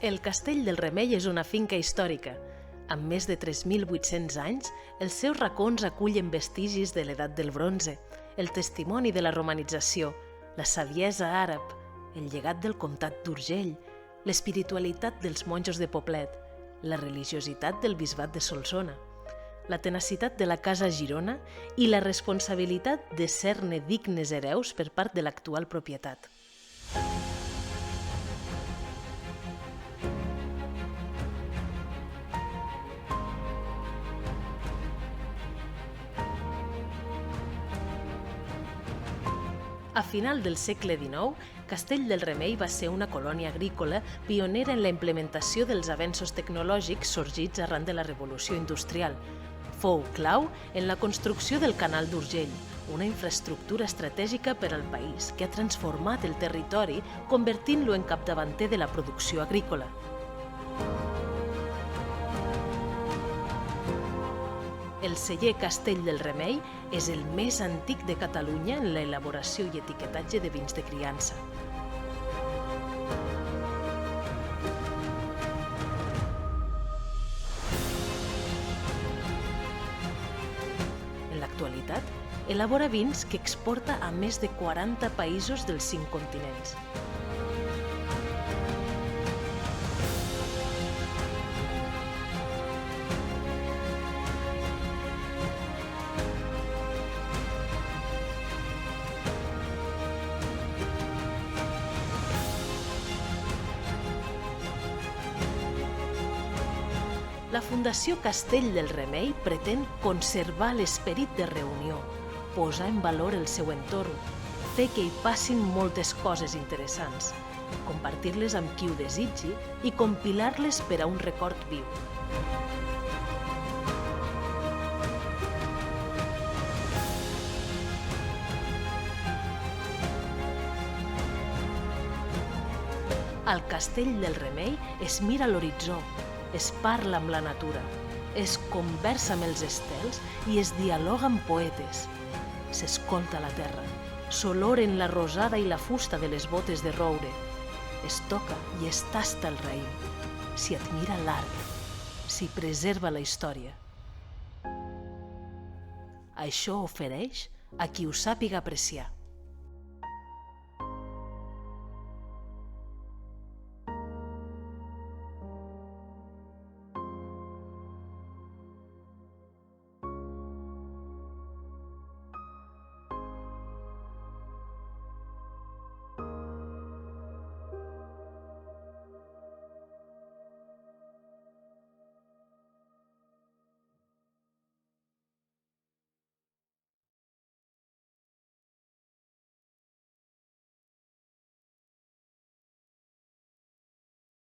El Castell del Remei és una finca històrica. Amb més de 3.800 anys, els seus racons acullen vestigis de l'edat del bronze, el testimoni de la romanització, la saviesa àrab, el llegat del comtat d'Urgell, l'espiritualitat dels monjos de Poblet, la religiositat del bisbat de Solsona, la tenacitat de la Casa Girona i la responsabilitat de ser-ne dignes hereus per part de l'actual propietat. A final del segle XIX, Castell del Remei va ser una colònia agrícola pionera en la implementació dels avenços tecnològics sorgits arran de la Revolució Industrial. Fou clau en la construcció del Canal d'Urgell, una infraestructura estratègica per al país que ha transformat el territori convertint-lo en capdavanter de la producció agrícola. El celler Castell del Remei és el més antic de Catalunya en l'elaboració i etiquetatge de vins de criança. En l'actualitat, elabora vins que exporta a més de 40 països dels 5 continents. La Fundació Castell del Remei pretén conservar l'esperit de reunió, posar en valor el seu entorn, fer que hi passin moltes coses interessants, compartir-les amb qui ho desitgi i compilar-les per a un record viu. Al Castell del Remei es mira l'horitzó, es parla amb la natura, es conversa amb els estels i es dialoga amb poetes. S'escolta la terra, s'oloren la rosada i la fusta de les botes de roure. Es toca i es tasta el raïm, s'hi admira l'arbre, s'hi preserva la història. Això ofereix a qui ho sàpiga apreciar.